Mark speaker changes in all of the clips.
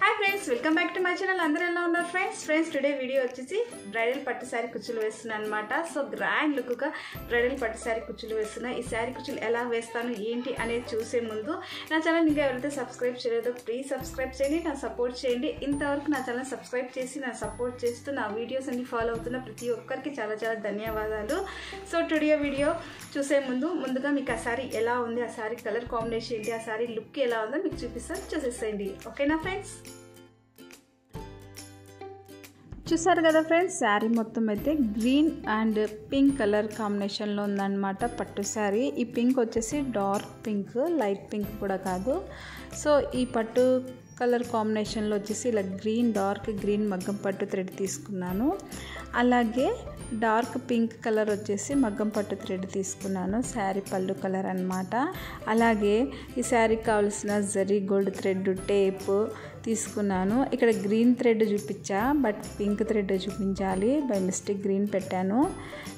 Speaker 1: Hi friends welcome back to my channel అందరూ ఎలా ఉన్నారు ఫ్రెండ్స్ టుడే వీడియో వచ్చేసి బ్రైడల్ పట్టు సారీ కుచ్చులు వేస్తున్నా అన్నమాట. సో గ్రాండ్ లుక్ గా బ్రైడల్ పట్టు సారీ కుచ్చులు వేస్తున్నా. ఈ సారీ కుచ్చులు ఎలా వేస్తాను ఏంటి అనేది చూసే ముందు నా ఛానల్ ఇంకా ఎవరైతే సబ్స్క్రైబ్ చేయలేదో ప్లీజ్ సబ్స్క్రైబ్ చేయండి, నా సపోర్ట్ చేయండి. ఇంతవరకు నా ఛానల్ సబ్స్క్రైబ్ చేసి నా సపోర్ట్ చేస్తూ నా వీడియోస్ అన్ని ఫాలో అవుతున్న ప్రతి ఒక్కరికి చాలా చాలా ధన్యవాదాలు. సో టుడే వీడియో చూసే ముందుగా మీకు ఆ సారీ ఎలా ఉంది, ఆ సారీ కలర్ కాంబినేషన్ ఏంటి, ఆ సారీ లుక్ ఎలా ఉందో మీకు చూపిస్తాను, చూసేసేయండి. ఓకేనా ఫ్రెండ్స్? చూసారు కదా ఫ్రెండ్స్, శారీ మొత్తం అయితే గ్రీన్ అండ్ పింక్ కలర్ కాంబినేషన్లో ఉందన్నమాట పట్టు శారీ. ఈ పింక్ వచ్చేసి డార్క్ పింక్, లైట్ పింక్ కూడా కాదు. సో ఈ పట్టు కలర్ కాంబినేషన్లో వచ్చేసి ఇలా డార్క్ గ్రీన్ మగ్గం పట్టు థ్రెడ్ తీసుకున్నాను. అలాగే డార్క్ పింక్ కలర్ వచ్చేసి మగ్గం పట్టు థ్రెడ్ తీసుకున్నాను. శారీ పళ్ళు కలర్ అన్నమాట. అలాగే ఈ శారీకి కావాల్సిన జరీ గోల్డ్ థ్రెడ్ టేప్ తీసుకున్నాను. ఇక్కడ గ్రీన్ థ్రెడ్ చూపించా, బట్ పింక్ థ్రెడ్ చూపించాలి, బై మిస్టేక్ గ్రీన్ పెట్టాను.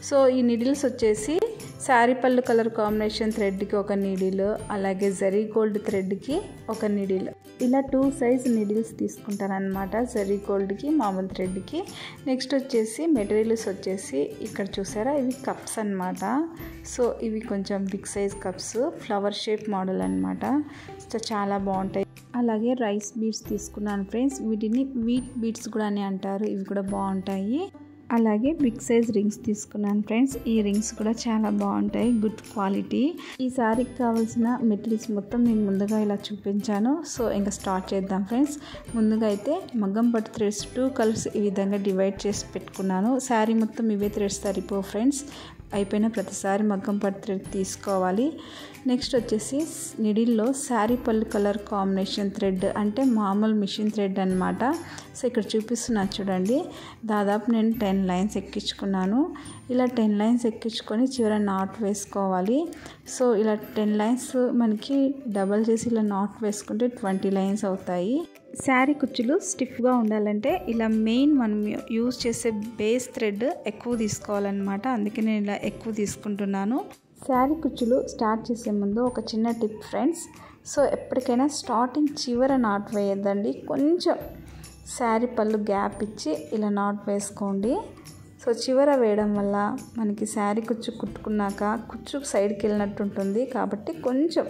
Speaker 1: సో ఈ నీడిల్స్ వచ్చేసి శారీ పళ్ళు కలర్ కాంబినేషన్ థ్రెడ్కి ఒక నీడిల్, అలాగే జరీ గోల్డ్ థ్రెడ్కి ఒక నీడిల్, ఇలా 2 సైజ్ నీడిల్స్ తీసుకుంటాను అనమాట. జరీ గోల్డ్కి మామూలు థ్రెడ్కి. నెక్స్ట్ వచ్చేసి మెటీరియల్స్ వచ్చేసి ఇక్కడ చూసారా, ఇవి కప్స్ అన్నమాట. సో ఇవి కొంచెం big size cups, flower shape model అన్నమాట. సో చాలా బాగుంటాయి. అలాగే రైస్ బీడ్స్ తీసుకున్నాను ఫ్రెండ్స్, వీటిని వీట్ బీడ్స్ కూడా అని అంటారు, ఇవి కూడా బాగుంటాయి. అలాగే బిగ్ సైజ్ రింగ్స్ తీసుకున్నాను ఫ్రెండ్స్, ఈ రింగ్స్ కూడా చాలా బాగుంటాయి, గుడ్ క్వాలిటీ. ఈ సారీకి కావాల్సిన మెటీరియల్స్ మొత్తం నేను ముందుగా ఇలా చూపించాను. సో ఇంకా స్టార్ట్ చేద్దాం ఫ్రెండ్స్. ముందుగా అయితే మగ్గం పట్టు థ్రెడ్స్ 2 కలర్స్ ఈ విధంగా డివైడ్ చేసి పెట్టుకున్నాను. శారీ మొత్తం ఇవే థ్రెడ్స్ సరిపో ఫ్రెండ్స్, అయిపోయిన ప్రతిసారి మగ్గం పట్టు థ్రెడ్ తీసుకోవాలి. నెక్స్ట్ వచ్చేసి నిడిల్లో శారీ పళ్ళు కలర్ కాంబినేషన్ థ్రెడ్, అంటే మామూలు మిషన్ థ్రెడ్ అనమాట. సో ఇక్కడ చూపిస్తున్నా చూడండి, దాదాపు నేను 10 లైన్స్ ఎక్కించుకున్నాను. ఇలా 10 లైన్స్ ఎక్కించుకొని చివర నాట్ వేసుకోవాలి. సో ఇలా 10 లైన్స్ మనకి డబల్ చేసి ఇలా నాట్ వేసుకుంటే 20 లైన్స్ అవుతాయి. శారీ కుచ్చులు స్టిఫ్గా ఉండాలంటే ఇలా మెయిన్ మనం యూజ్ చేసే బేస్ థ్రెడ్ ఎక్కువ తీసుకోవాలన్నమాట. అందుకే నేను ఇలా ఎక్కువ తీసుకుంటున్నాను. శారీ కుచ్చులు స్టార్ట్ చేసే ముందు ఒక చిన్న టిప్ ఫ్రెండ్స్. సో ఎప్పటికైనా స్టార్టింగ్ చివర నాట్ వేయద్దండి, కొంచెం శారీ పళ్ళు గ్యాప్ ఇచ్చి ఇలా నాట్ వేసుకోండి. సో చివర వేయడం వల్ల మనకి శారీ కుచ్చు కుట్టుకున్నాక కుచ్చు సైడ్కి వెళ్ళినట్టు ఉంటుంది, కాబట్టి కొంచెం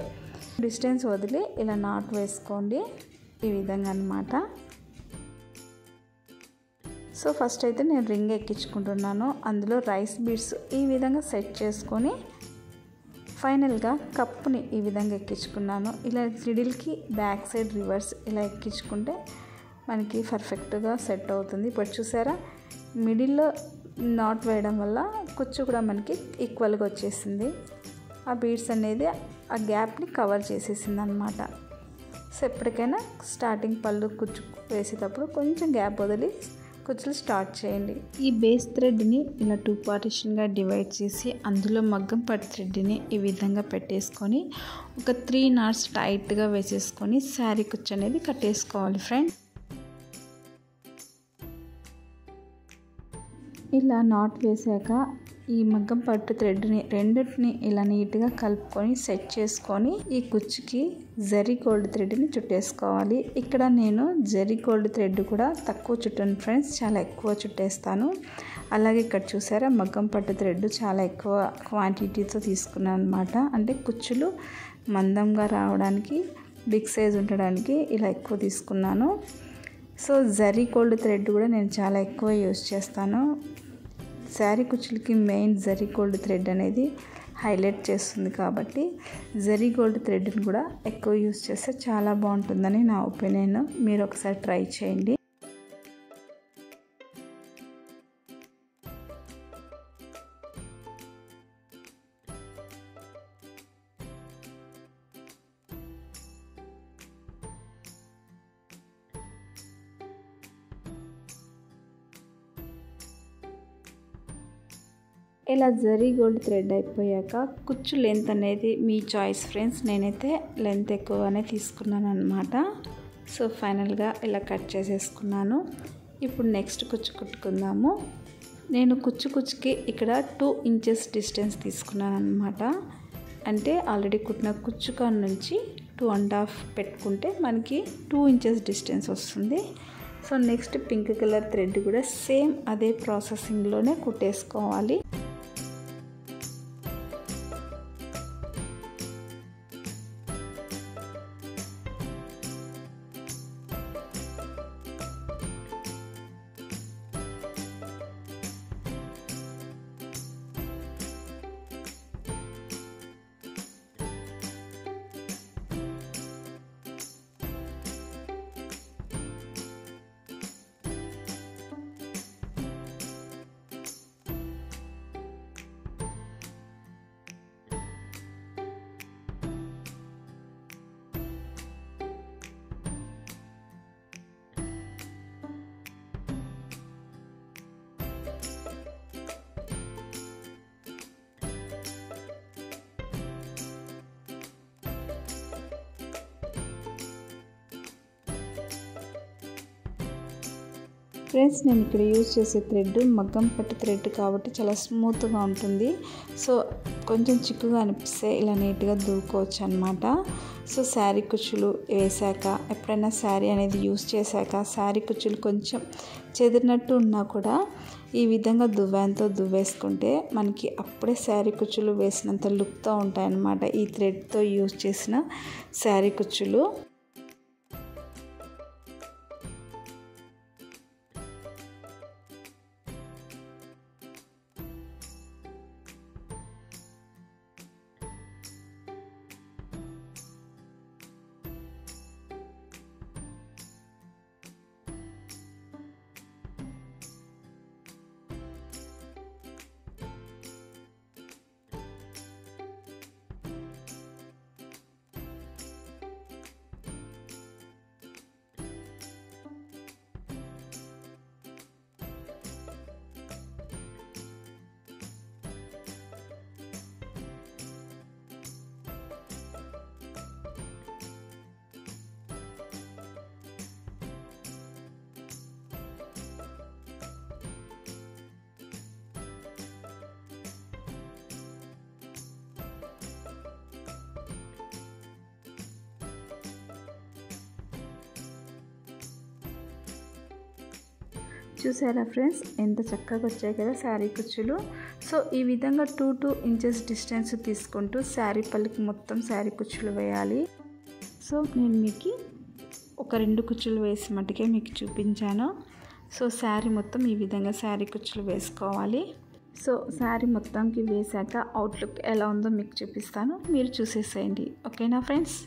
Speaker 1: డిస్టెన్స్ వదిలి ఇలా నాట్ వేసుకోండి, ఈ విధంగా అన్నమాట. సో ఫస్ట్ అయితే నేను రింగ్ ఎక్కించుకుంటున్నాను, అందులో రైస్ బీడ్స్ ఈ విధంగా సెట్ చేసుకొని ఫైనల్గా కప్పుని ఈ విధంగా ఎక్కించుకున్నాను. ఇలా నిడిల్కి బ్యాక్ సైడ్ రివర్స్ ఇలా ఎక్కించుకుంటే మనకి పర్ఫెక్ట్గా సెట్ అవుతుంది. ఇప్పుడు చూసారా, మిడిల్లో నాట్ వేయడం వల్ల కుచ్చు కూడా మనకి ఈక్వల్గా వచ్చేసింది. ఆ బీడ్స్ అనేది ఆ గ్యాప్ని కవర్ చేసేసింది అన్నమాట. సో ఎప్పటికైనా స్టార్టింగ్ పళ్ళు కుచ్చు వేసేటప్పుడు కొంచెం గ్యాప్ వదిలి కుచ్చులు స్టార్ట్ చేయండి. ఈ బేస్ థ్రెడ్ని ఇలా 2 పార్టిషన్గా డివైడ్ చేసి అందులో మగ్గం పట్టు థ్రెడ్ని ఈ విధంగా పెట్టేసుకొని ఒక 3 నాట్స్ టైట్గా వేసేసుకొని శారీ కుచ్చు అనేది కట్టేసుకోవాలి ఫ్రెండ్. ఇలా నాట్ వేసాక ఈ మగ్గం పట్టు థ్రెడ్ని రెండింటిని ఇలా నీట్గా కలుపుకొని సెట్ చేసుకొని ఈ కుచ్చుకి జరీ గోల్డ్ థ్రెడ్ని చుట్టేసుకోవాలి. ఇక్కడ నేను జరీ గోల్డ్ థ్రెడ్ కూడా తక్కువ చుట్టాను ఫ్రెండ్స్, చాలా ఎక్కువ చుట్టేస్తాను. అలాగే ఇక్కడ చూసారా, మగ్గం పట్టు థ్రెడ్ చాలా ఎక్కువ క్వాంటిటీతో తీసుకున్నాను అనమాట. అంటే కుచ్చులు మందంగా రావడానికి, బిగ్ సైజ్ ఉండడానికి ఇలా ఎక్కువ తీసుకున్నాను. సో జరీ గోల్డ్ థ్రెడ్ కూడా నేను చాలా ఎక్కువ యూజ్ చేస్తాను. శారీ కుచ్చులకి మెయిన్ జరీ గోల్డ్ థ్రెడ్ అనేది హైలైట్ చేస్తుంది, కాబట్టి జరీ గోల్డ్ థ్రెడ్ని కూడా ఎక్కువ యూజ్ చేస్తే చాలా బాగుంటుందని నా ఒపీనియన్. మీరు ఒకసారి ట్రై చేయండి. ఇలా జరీ గోల్డ్ థ్రెడ్ అయిపోయాక కుచ్చు లెంత్ అనేది మీ చాయిస్ ఫ్రెండ్స్. నేనైతే లెంత్ ఎక్కువగానే తీసుకున్నాను అనమాట. సో ఫైనల్గా ఇలా కట్ చేసేసుకున్నాను. ఇప్పుడు నెక్స్ట్ కుచ్చు కుట్టుకుందాము. నేను కుచ్చుకి ఇక్కడ 2 ఇంచెస్ డిస్టెన్స్ తీసుకున్నాను అనమాట. అంటే ఆల్రెడీ కుట్టిన కుచ్చు కాడ నుంచి 2.5 పెట్టుకుంటే మనకి 2 ఇంచెస్ డిస్టెన్స్ వస్తుంది. So next pink colour thread కూడా సేమ్ అదే ప్రాసెసింగ్లోనే కుట్టేసుకోవాలి. ఫ్రెండ్స్ నేను ఇక్కడ యూజ్ చేసే థ్రెడ్ మగ్గం పట్టు థ్రెడ్ కాబట్టి చాలా స్మూత్గా ఉంటుంది. సో కొంచెం చిక్కుగా అనిపిస్తే ఇలా నీట్గా దూకోవచ్చు అనమాట. సో శారీ కుచ్చులు వేసాక ఎప్పుడైనా శారీ అనేది యూజ్ చేశాక శారీ కుచ్చులు కొంచెం చెదిరినట్టు ఉన్నా కూడా ఈ విధంగా దువ్వెనతో దువ్వేసుకుంటే మనకి అప్పుడే శారీ కుచ్చులు వేసినంత లుక్తో ఉంటాయన్నమాట ఈ థ్రెడ్తో యూజ్ చేసిన శారీ కుచ్చులు. చూసారా ఫ్రెండ్స్ ఎంత చక్కగా వచ్చాయి కదా శారీ కుచ్చులు. సో ఈ విధంగా 2 ఇంచెస్ డిస్టెన్స్ తీసుకుంటూ శారీ పళ్ళకి మొత్తం శారీ కుచ్చులు వేయాలి. సో నేను మీకు ఒక 2 కుచ్చులు వేసి మట్టుకే మీకు చూపించాను. సో శారీ మొత్తం ఈ విధంగా శారీ కుచ్చులు వేసుకోవాలి. సో శారీ మొత్తంకి వేసాక అవుట్లుక్ ఎలా ఉందో మీకు చూపిస్తాను, మీరు చూసేసేయండి. ఓకేనా ఫ్రెండ్స్?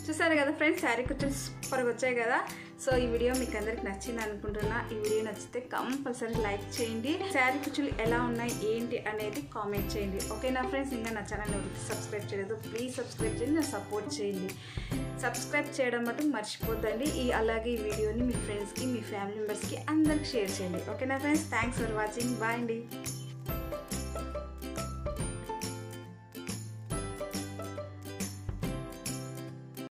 Speaker 1: చూసారు కదా ఫ్రెండ్స్, శారీ కుచ్చులు సూపర్గా వచ్చాయి కదా. సో ఈ వీడియో మీకు అందరికి నచ్చింది అనుకుంటున్నా. ఈ వీడియో నచ్చితే కంపల్సరీ లైక్ చేయండి. శారీ కుచ్చులు ఎలా ఉన్నాయి ఏంటి అనేది కామెంట్ చేయండి. ఓకేనా ఫ్రెండ్స్? ఇంకా నా ఛానల్ ఎవరికి సబ్స్క్రైబ్ చేయలేదు ప్లీజ్ సబ్స్క్రైబ్ చేయండి, నా సపోర్ట్ చేయండి. సబ్స్క్రైబ్ చేయడం మటు మర్చిపోద్దండి. అలాగే ఈ వీడియోని మీ ఫ్రెండ్స్కి మీ ఫ్యామిలీ మెంబర్స్కి అందరికి షేర్ చేయండి. ఓకేనా friends? Thanks for watching. Bye అండి.